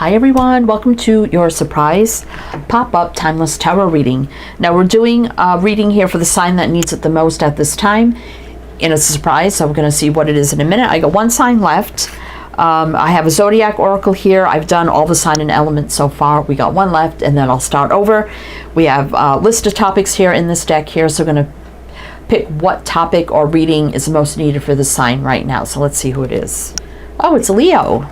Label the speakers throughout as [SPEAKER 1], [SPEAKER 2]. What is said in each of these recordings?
[SPEAKER 1] Hi everyone, welcome to your surprise pop-up timeless tarot reading. Now we're doing a reading here for the sign that needs it the most at this time, and it's a surprise, so we're going to see what it is in a minute. I got one sign left. I have a Zodiac oracle here. I've done all the sign and elements so far. We got one left, and then I'll start over. We have a list of topics here in this deck here, so we're going to pick what topic or reading is most needed for the sign right now. So let's see who it is. Oh, it's Leo.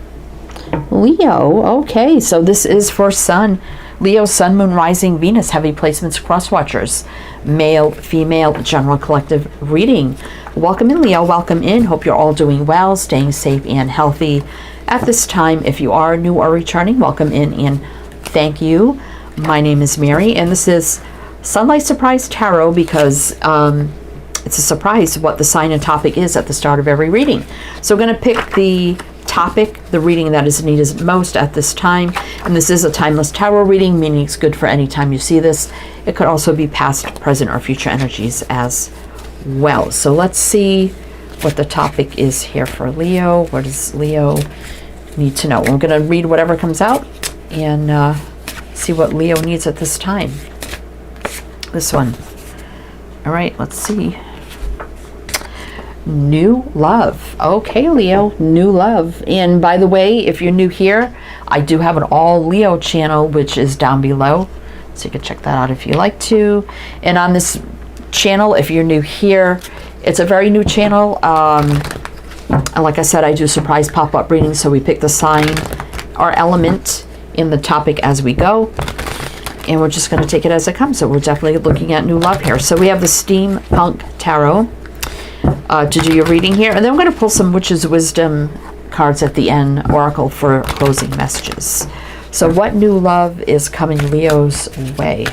[SPEAKER 1] Leo, okay, so this is for Sun. Leo, Sun, Moon, Rising, Venus, heavy placements, cross watchers, male, female, general collective reading. Welcome in, Leo, welcome in. Hope you're all doing well, staying safe and healthy at this time. If you are new or returning, welcome in and thank you. My name is Mary, and this is Sunlight Surprise Tarot because it's a surprise what the sign and topic is at the start of every reading. So we're going to pick the topic, the reading that is needed most at this time, and this is a timeless tarot reading, meaning it's good for any time you see this. It could also be past, present, or future energies as well. So let's see what the topic is here for Leo. What does Leo need to know? We're going to read whatever comes out and see what Leo needs at this time. This one. All right, let's see. New love. Okay, Leo, new love. And by the way, if you're new here, I do have an all Leo channel, which is down below, so you can check that out if you like to. And on this channel, if you're new here, it's a very new channel. And like I said, I do surprise pop-up readings, so we pick the sign or element in the topic as we go, and we're just going to take it as it comes. So we're definitely looking at new love here. So we have the Steampunk Tarot to do your reading here, and then we're going to pull some Witch's Wisdom cards at the end, Oracle, for closing messages. So what new love is coming Leo's way?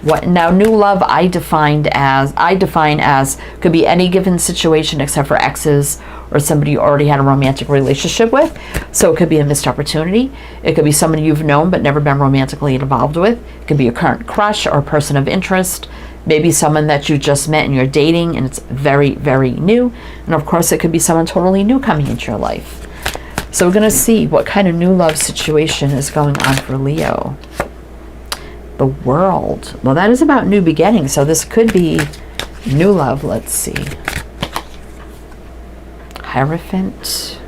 [SPEAKER 1] What now? New love I define as could be any given situation except for exes or somebody you already had a romantic relationship with. So it could be a missed opportunity. It could be somebody you've known but never been romantically involved with. It could be a current crush or a person of interest. Maybe someone that you just met and you're dating and it's very, very new. And of course, it could be someone totally new coming into your life. So we're going to see what kind of new love situation is going on for Leo. The World. Well, that is about new beginnings. So this could be new love. Let's see. Hierophant.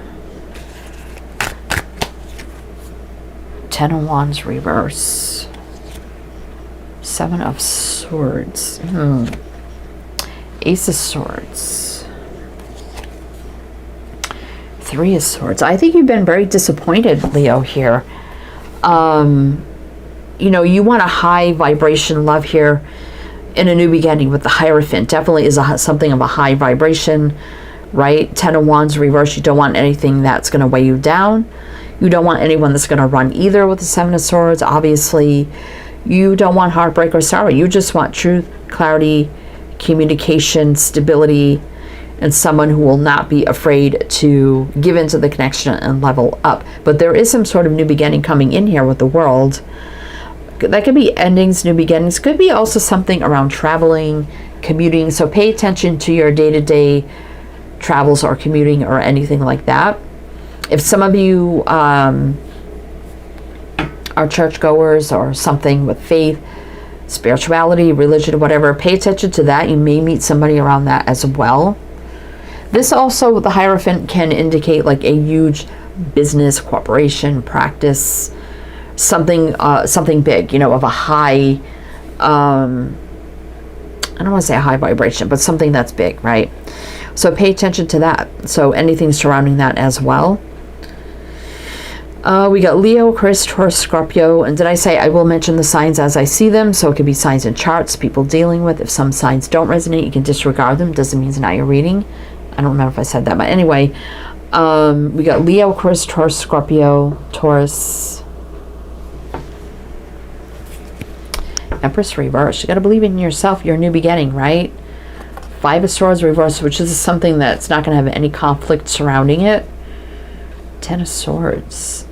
[SPEAKER 1] Ten of Wands reverse. Seven of Swords. Ace of Swords. Three of Swords. I think you've been very disappointed, Leo, here. You know, you want a high vibration love here in a new beginning with the Hierophant. Definitely is something of a high vibration, right? Ten of Wands reverse. You don't want anything that's going to weigh you down. You don't want anyone that's going to run either with the Seven of Swords. Obviously, you don't want heartbreak or sorrow. You just want truth, clarity, communication, stability, and someone who will not be afraid to give into the connection and level up. But there is some sort of new beginning coming in here with the World. That could be endings, new beginnings. Could be also something around traveling, commuting. So pay attention to your day-to-day travels or commuting or anything like that. If some of you are churchgoers or something with faith, spirituality, religion, whatever, pay attention to that. You may meet somebody around that as well. This also, the Hierophant, can indicate like a huge business, corporation, practice, something big, you know, of a high, I don't want to say a high vibration, but something that's big, right? So pay attention to that. So anything surrounding that as well. We got Leo, Chris, Taurus, Scorpio, and did I say I will mention the signs as I see them? So it could be signs and charts people dealing with. If some signs don't resonate, you can disregard them. Doesn't mean it's not your reading. I don't remember if I said that, but anyway, we got Leo, Chris, Taurus, Scorpio, Taurus, Empress reverse. You got to believe in yourself, your new beginning, right? Five of Swords reverse, which is something that's not going to have any conflict surrounding it. Ten of Swords.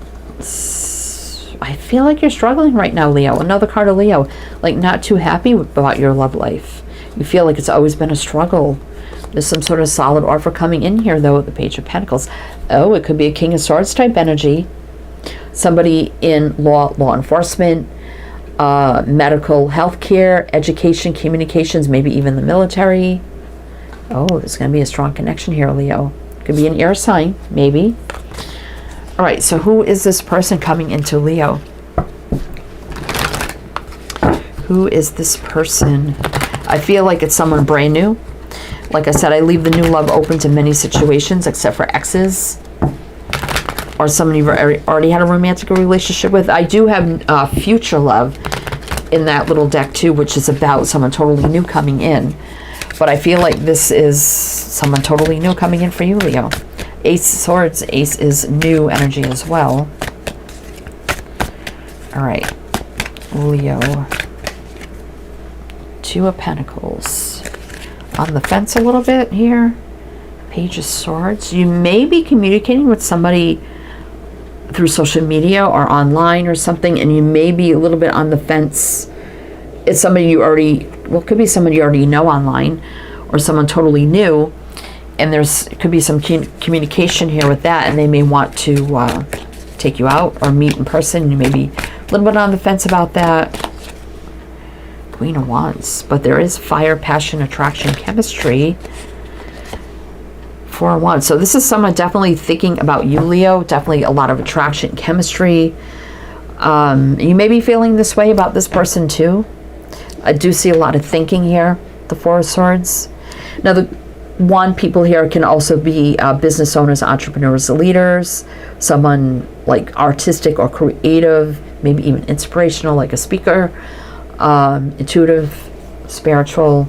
[SPEAKER 1] I feel like you're struggling right now, Leo. Another card of Leo. Like not too happy about your love life. You feel like it's always been a struggle. There's some sort of solid offer coming in here, though, with the Page of Pentacles. Oh, it could be a King of Swords type energy. somebody in law enforcement, medical, healthcare, education, communications, maybe even the military. Oh, there's going to be a strong connection here, Leo. Could be an air sign, maybe. All right, so who is this person coming into Leo? Who is this person? I feel like it's someone brand new. Like I said, I leave the new love open to many situations, except for exes. Or someone you've already had a romantic relationship with. I do have future love in that little deck too, which is about someone totally new coming in. But I feel like this is someone totally new coming in for you, Leo. Ace of Swords. Ace is new energy as well. All right, Leo. Two of Pentacles. On the fence a little bit here. Page of Swords. You may be communicating with somebody through social media or online or something, and you may be a little bit on the fence. It's somebody you already, well, it could be somebody you already know online, or someone totally new, and it could be some communication here with that, and they may want to take you out or meet in person. You may be a little bit on the fence about that. Queen of Wands, but there is fire, passion, attraction, chemistry. Four of Wands. So this is someone definitely thinking about you, Leo. Definitely a lot of attraction, chemistry. You may be feeling this way about this person too. I do see a lot of thinking here. The Four of Swords. Now the Wand people here can also be business owners, entrepreneurs, leaders. Someone like artistic or creative. Maybe even inspirational, like a speaker. Intuitive, spiritual,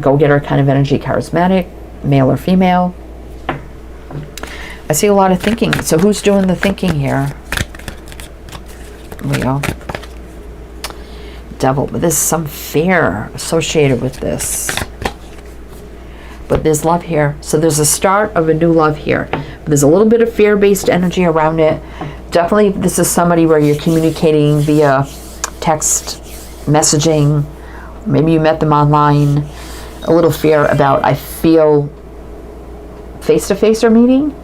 [SPEAKER 1] go-getter kind of energy, charismatic, male or female. I see a lot of thinking. So who's doing the thinking here? Leo. Devil. But there's some fear associated with this. But there's love here. So there's a start of a new love here. But there's a little bit of fear-based energy around it. Definitely this is somebody where you're communicating via text, messaging. Maybe you met them online. A little fear about, I feel, face-to-face or meeting.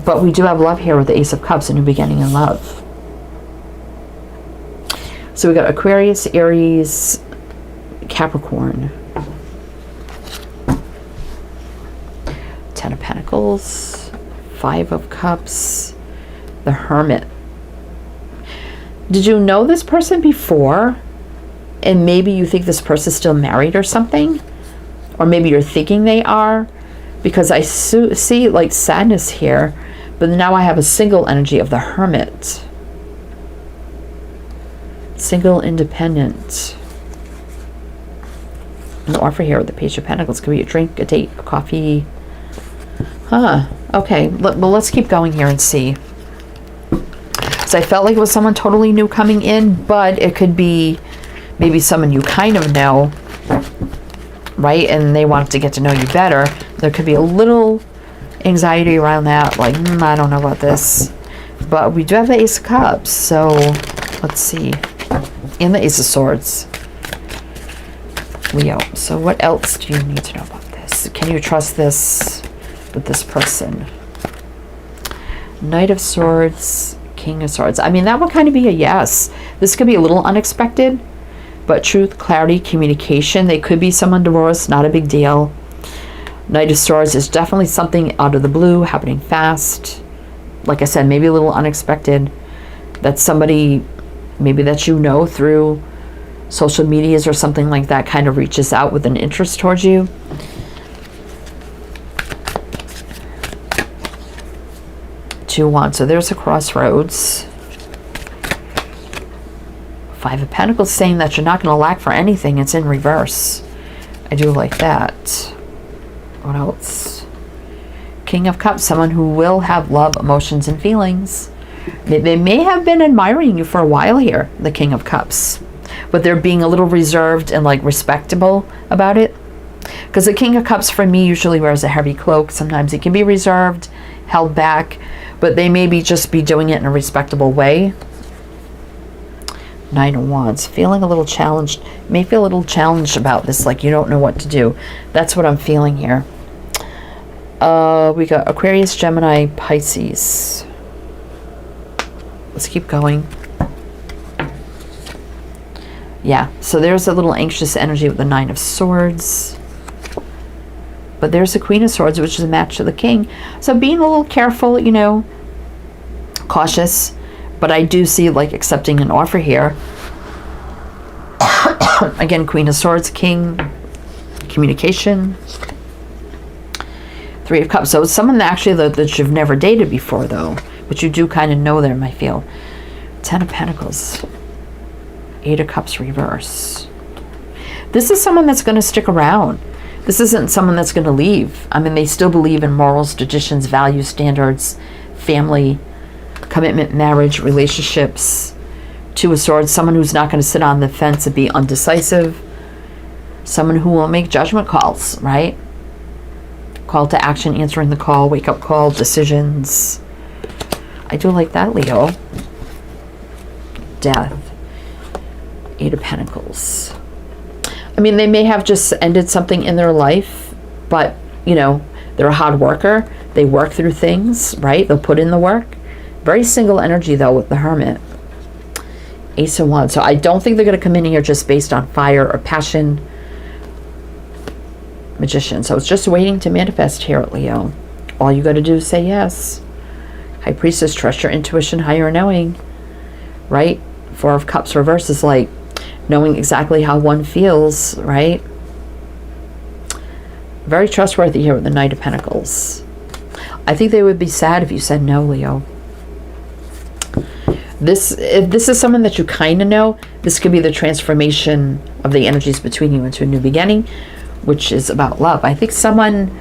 [SPEAKER 1] But we do have love here with the Ace of Cups, a new beginning in love. So we got Aquarius, Aries, Capricorn. Ten of Pentacles, Five of Cups, the Hermit. Did you know this person before? And maybe you think this person's still married or something? Or maybe you're thinking they are? Because I see like sadness here. But now I have a single energy of the Hermit. Single, independent. An offer here with the Page of Pentacles. Could be a drink, a date, a coffee. Huh. Okay. Well, let's keep going here and see. So I felt like it was someone totally new coming in, but it could be maybe someone you kind of know, right? And they want to get to know you better. There could be a little anxiety around that, like, I don't know about this. But we do have the Ace of Cups, so let's see. And the Ace of Swords. Leo. So what else do you need to know about this? Can you trust this with this person? Knight of Swords, King of Swords. I mean, that would kind of be a yes. This could be a little unexpected, but truth, clarity, communication. They could be someone divorced, not a big deal. Knight of Swords is definitely something out of the blue, happening fast. Like I said, maybe a little unexpected. That's somebody maybe that you know through social medias or something like that, kind of reaches out with an interest towards you. Two of Wands. So there's a crossroads. Five of Pentacles saying that you're not going to lack for anything. It's in reverse. I do like that. What else? King of Cups, someone who will have love, emotions, and feelings. They may have been admiring you for a while here, the King of Cups. But they're being a little reserved and like respectable about it. Because the King of Cups for me usually wears a heavy cloak. Sometimes it can be reserved, held back. But they maybe just be doing it in a respectable way. Nine of Wands, feeling a little challenged. You may feel a little challenged about this, like you don't know what to do. That's what I'm feeling here. We got Aquarius, Gemini, Pisces. Let's keep going. Yeah, so there's a little anxious energy with the Nine of Swords. But there's the Queen of Swords, which is a match to the King. So being a little careful, you know, cautious. But I do see, like, accepting an offer here. Again, Queen of Swords, King, communication. Three of Cups. So it's someone that actually that you've never dated before, though. But you do kind of know them, I feel. Ten of Pentacles. Eight of Cups reverse. This is someone that's going to stick around. This isn't someone that's going to leave. I mean, they still believe in morals, traditions, values, standards, family, commitment, marriage, relationships. Two of Swords, someone who's not going to sit on the fence and be undecisive. Someone who will make judgment calls, right? Call to action, answering the call, wake up call, decisions. I do like that, Leo. Death. Eight of Pentacles. I mean, they may have just ended something in their life, but, you know, they're a hard worker. They work through things, right? They'll put in the work. Very single energy, though, with the Hermit. Ace of Wands. So I don't think they're going to come in here just based on fire or passion. Magician. So it's just waiting to manifest here at Leo. All you got to do is say yes. High Priestess, trust your intuition, higher knowing, right? Four of Cups reverse is like knowing exactly how one feels, right? Very trustworthy here with the Knight of Pentacles. I think they would be sad if you said no, Leo. If this is someone that you kind of know, this could be the transformation of the energies between you into a new beginning, which is about love. I think someone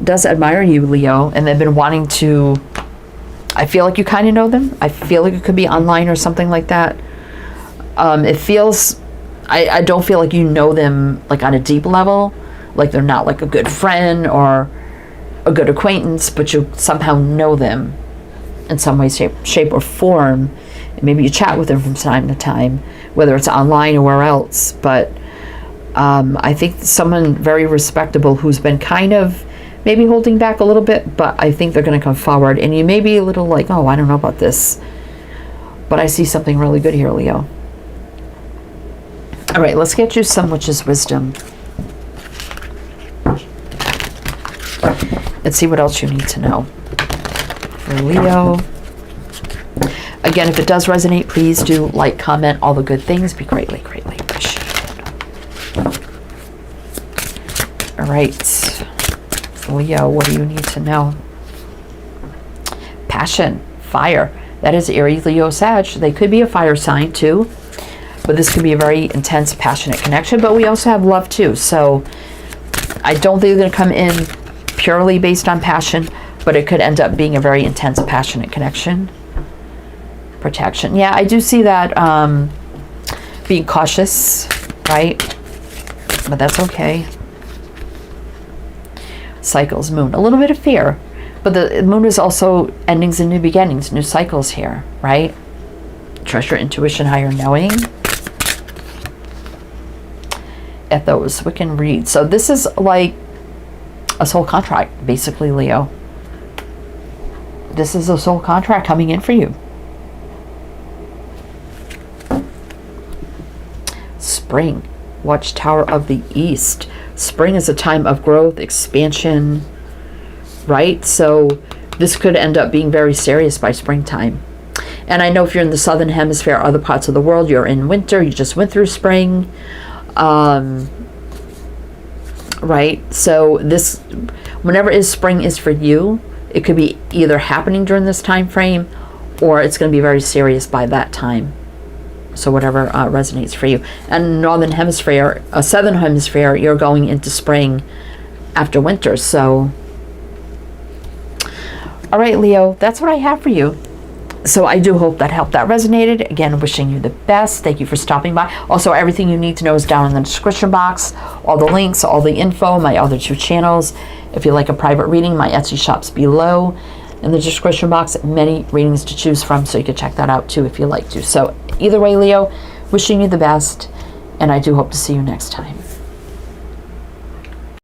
[SPEAKER 1] does admire you, Leo, and they've been wanting to... I feel like you kind of know them. I feel like it could be online or something like that. It feels... I don't feel like you know them like on a deep level. Like they're not like a good friend or a good acquaintance, but you somehow know them in some way, shape or form. And maybe you chat with them from time to time, whether it's online or where else. But I think someone very respectable who's been kind of maybe holding back a little bit, but I think they're going to come forward. And you may be a little like, oh, I don't know about this. But I see something really good here, Leo. All right, let's get you some Witch's Wisdom. Let's see what else you need to know. For Leo. Again, if it does resonate, please do like, comment, all the good things. Be greatly, greatly appreciated. All right. Leo, what do you need to know? Passion, fire. That is Aries, Leo, Sag. They could be a fire sign too. But this could be a very intense, passionate connection. But we also have love too. So I don't think they're going to come in purely based on passion, but it could end up being a very intense, passionate connection. Protection. Yeah, I do see that being cautious, right? But that's okay. Cycles, Moon. A little bit of fear. But the Moon is also endings and new beginnings, new cycles here, right? Trust your intuition, higher knowing. Ethos, Wiccan read. So this is like a soul contract, basically, Leo. This is a soul contract coming in for you. Spring, Watchtower of the East. Spring is a time of growth, expansion, right? So this could end up being very serious by springtime. And I know if you're in the southern hemisphere, other parts of the world, you're in winter, you just went through spring. Right? So this, whenever spring is for you, it could be either happening during this time frame or it's going to be very serious by that time. So whatever resonates for you. And northern hemisphere, southern hemisphere, you're going into spring after winter. So, all right, Leo, that's what I have for you. So I do hope that helped, that resonated. Again, wishing you the best. Thank you for stopping by. Also, everything you need to know is down in the description box. All the links, all the info, my other 2 channels. If you like a private reading, my Etsy shop's below in the description box. Many readings to choose from, so you can check that out too if you like to. So either way, Leo, wishing you the best, and I do hope to see you next time.